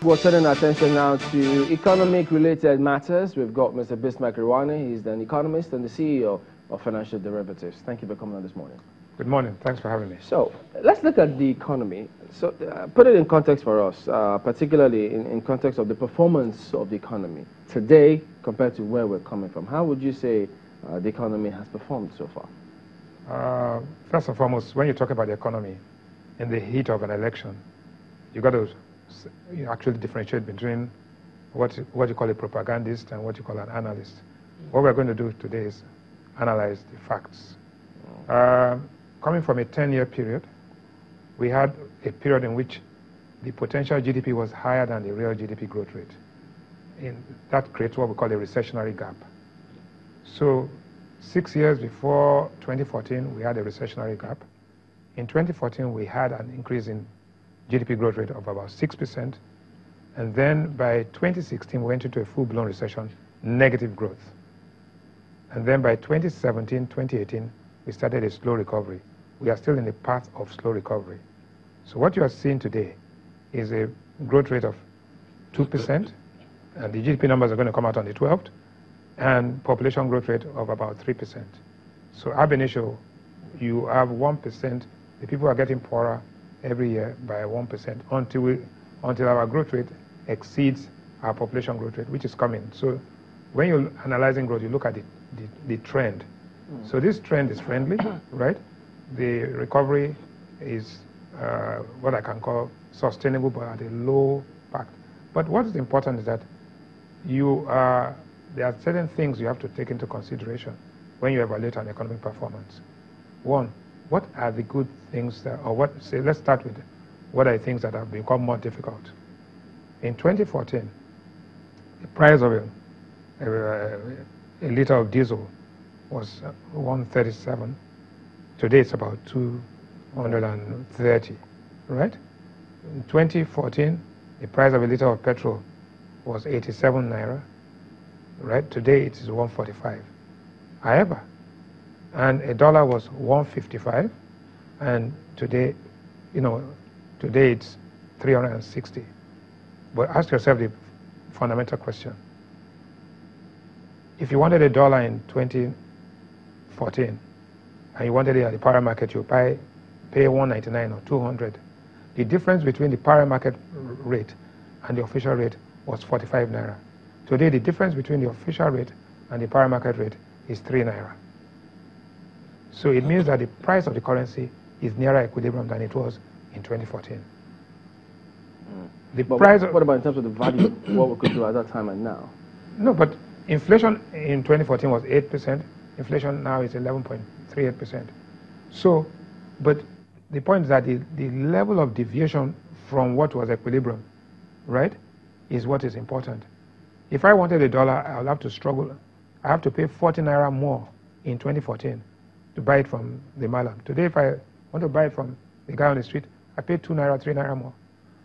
we're turning our attention now to economic-related matters. We've got Mr. Bismarck Rewane. He's an economist and the CEO of Financial Derivatives. Thank you for coming on this morning. Good morning. Thanks for having me. So let's look at the economy. So put it in context for us, particularly in context of the performance of the economy today compared to where we're coming from. How would you say the economy has performed so far? First and foremost, when you talk about the economy in the heat of an election, you got to actually differentiate between what you call a propagandist and what you call an analyst. What we're going to do today is analyze the facts. Coming from a 10-year period, we had a period in which the potential GDP was higher than the real GDP growth rate. That creates what we call a recessionary gap. So 6 years before 2014, we had a recessionary gap. In 2014, we had an increase in GDP growth rate of about 6%. And then by 2016, we went into a full-blown recession, negative growth. And then by 2017, 2018, we started a slow recovery. We are still in the path of slow recovery. So what you are seeing today is a growth rate of 2%, and the GDP numbers are going to come out on the 12th, and population growth rate of about 3%. So ab initio, you have 1%. The people are getting poorer every year by 1% until our growth rate exceeds our population growth rate, which is coming. So when you're analyzing growth, you look at the trend. So this trend is friendly, right? The recovery is what I can call sustainable, but at a low pact. But what is important is that there are certain things you have to take into consideration when you evaluate an economic performance. One, what are the good things let's start with what are the things that have become more difficult. In 2014, the price of a liter of diesel was 137. Today it's about 230, right? In 2014, the price of a liter of petrol was 87 naira, right? Today it is 145. However, and a dollar was 155, and today it's 360. But ask yourself the fundamental question. If you wanted a dollar in 2014, and you wanted it at the power market, you pay 199 or 200. The difference between the power market rate and the official rate was 45 naira. Today, the difference between the official rate and the power market rate is 3 naira. So it means that the price of the currency is nearer equilibrium than it was in 2014. What about in terms of the value, what we could do at that time and now? No, but inflation in 2014 was 8%. Inflation now is 11.38%. So, but the point is that the level of deviation from what was equilibrium, right, is what is important. If I wanted a dollar, I'll have to struggle. I have to pay 40 naira more in 2014 to buy it from the malam. Today, if I want to buy it from the guy on the street, I pay 2 naira, 3 naira more.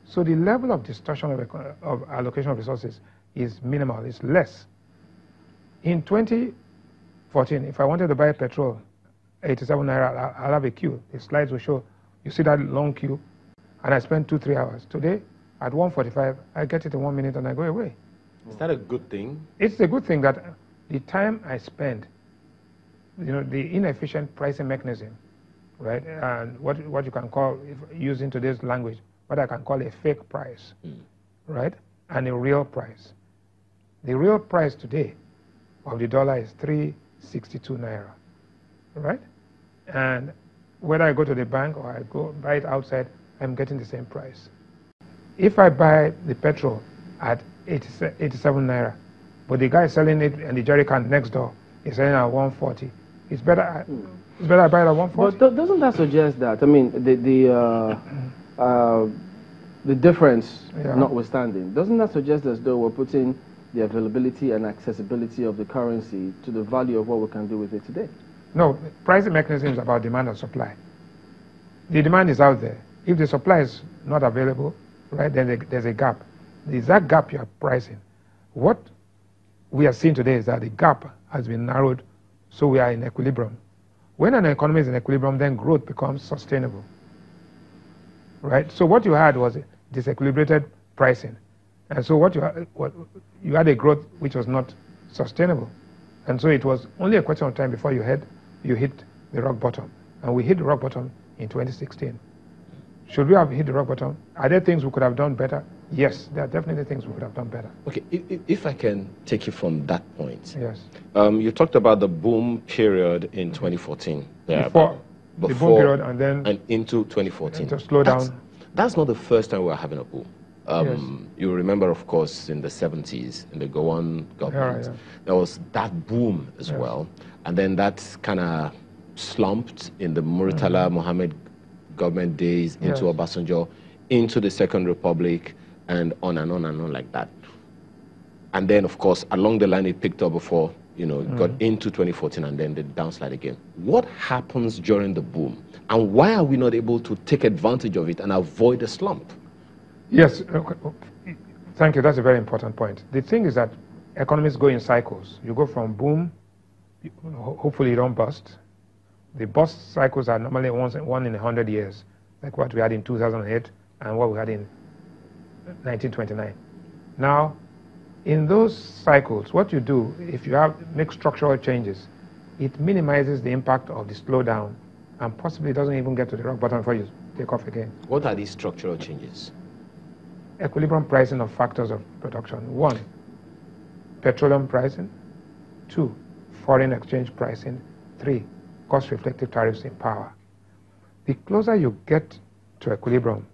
So the level of distortion of allocation of resources is minimal, it's less. In 2014, if I wanted to buy petrol, 87 naira, I'll have a queue. The slides will show, you see that long queue, and I spend 2-3 hours. Today, at 1:45, I get it in 1 minute and I go away. Is that a good thing? It's a good thing that the time I spend, the inefficient pricing mechanism, right, and what you can call, using today's language, what I can call a fake price, right, and a real price. The real price today of the dollar is 362 naira, right? And whether I go to the bank or I go buy it outside, I'm getting the same price. If I buy the petrol at 87 naira, but the guy selling it and the jerry can next door is selling at 140, it's better I buy it at 140. But doesn't that suggest that, I mean, the difference notwithstanding, doesn't that suggest as though we're putting the availability and accessibility of the currency to the value of what we can do with it today? No, pricing mechanism is about demand and supply. The demand is out there. If the supply is not available, right, then there's a gap. It's that gap you are pricing. What we are seeing today is that the gap has been narrowed, so we are in equilibrium. When an economy is in equilibrium, then growth becomes sustainable, right? So what you had was disequilibrated pricing. And so what you had a growth which was not sustainable. And so it was only a question of time before you hit the rock bottom. And we hit the rock bottom in 2016. Should we have hit the rock bottom? Are there things we could have done better? Yes, there are definitely things we could have done better. Okay, if I can take you from that point. Yes. You talked about the boom period in 2014. Before the boom period and into 2014. To slow down. That's not the first time we're having a boom. Yes. You remember, of course, in the 70s, in the Rewane government, there was that boom as well. And then that kind of slumped in the Muritala Mohammed government days into Obasanjo, into the Second Republic, and on and on and on like that. And then, of course, along the line, it picked up before, got into 2014 and then the downslide again. What happens during the boom? And why are we not able to take advantage of it and avoid a slump? Yes, thank you. That's a very important point. The thing is that economies go in cycles. You go from boom, hopefully you don't bust. The bust cycles are normally one in 100 years, like what we had in 2008 and what we had in 1929. Now, in those cycles, what you do, if you make structural changes, it minimizes the impact of the slowdown and possibly doesn't even get to the rock bottom before you take off again. What are these structural changes? Equilibrium pricing of factors of production. 1, petroleum pricing. 2, foreign exchange pricing. 3, cost-reflective tariffs in power. The closer you get to equilibrium,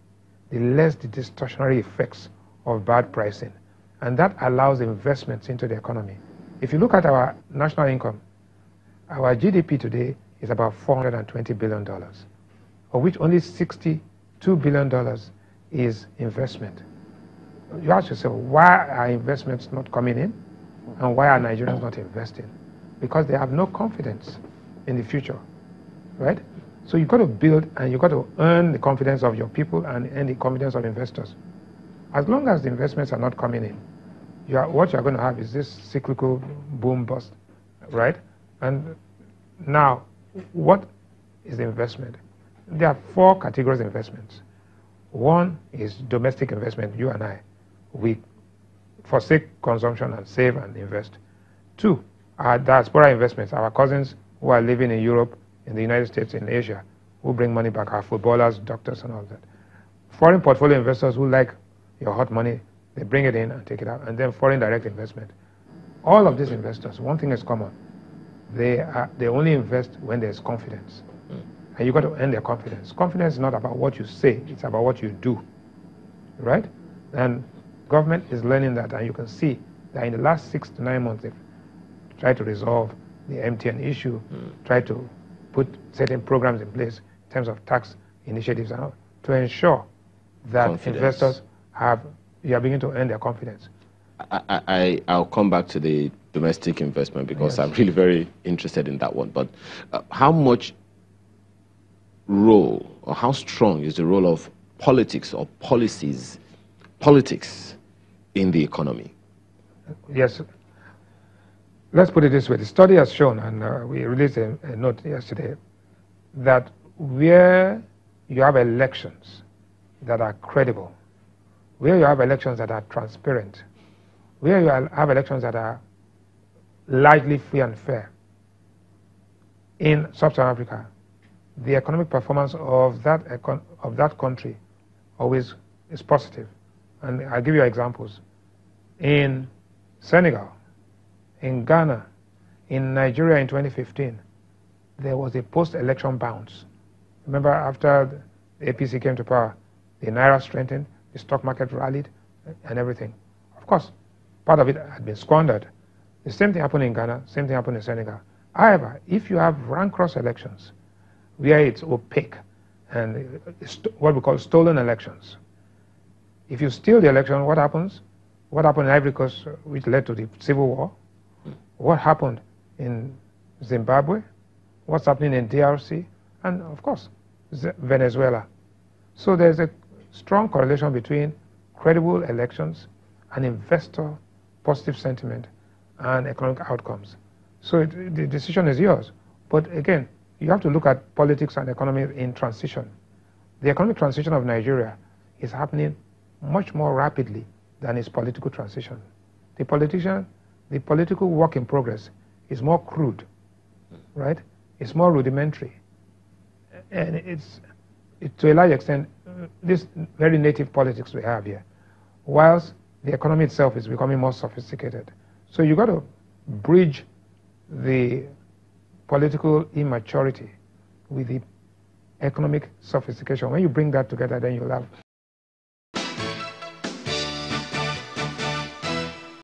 the less the distortionary effects of bad pricing. And that allows investments into the economy. If you look at our national income, our GDP today is about $420 billion, of which only $62 billion is investment. You ask yourself, why are investments not coming in? And why are Nigerians not investing? Because they have no confidence in the future, right? So you've got to build and you've got to earn the confidence of your people and earn the confidence of investors. As long as the investments are not coming in, what you're going to have is this cyclical boom bust, right? And now, what is investment? There are 4 categories of investments. 1 is domestic investment, you and I. We forsake consumption and save and invest. 2 are diaspora investments, our cousins who are living in Europe, in the United States, in Asia, who bring money back, our footballers, doctors, and all that. Foreign portfolio investors who like your hot money, they bring it in and take it out. And then foreign direct investment. All of these investors, one thing is common. They only invest when there's confidence. And you've got to earn their confidence. Confidence is not about what you say, it's about what you do, right? And government is learning that, and you can see that in the last 6 to 9 months, they've tried to resolve the MTN issue, tried to put certain programs in place in terms of tax initiatives and all, to ensure that investors are beginning to earn their confidence. I'll come back to the domestic investment because I'm really very interested in that one. But how much role or how strong is the role of politics or politics in the economy? Yes. Let's put it this way. The study has shown, and we released a note yesterday, that where you have elections that are credible, where you have elections that are transparent, where you have elections that are largely free and fair, in Sub-Saharan Africa, the economic performance of that country always is positive. And I'll give you examples. In Senegal, in Ghana, in Nigeria in 2015, there was a post-election bounce. Remember, after the APC came to power, the Naira strengthened, the stock market rallied, and everything. Of course, part of it had been squandered. The same thing happened in Ghana, same thing happened in Senegal. However, if you have rank-cross elections, where it's opaque, and it's what we call stolen elections, if you steal the election, what happens? What happened in Ivory Coast, which led to the civil war? What happened in Zimbabwe? What's happening in DRC? And of course, Venezuela. So there's a strong correlation between credible elections and investor positive sentiment and economic outcomes. So the decision is yours. But again, you have to look at politics and economy in transition. The economic transition of Nigeria is happening much more rapidly than its political transition. The political work in progress is more crude, right? It's more rudimentary. And it's to a large extent, this very native politics we have here, whilst the economy itself is becoming more sophisticated. So you've got to bridge the political immaturity with the economic sophistication. When you bring that together, then you'll have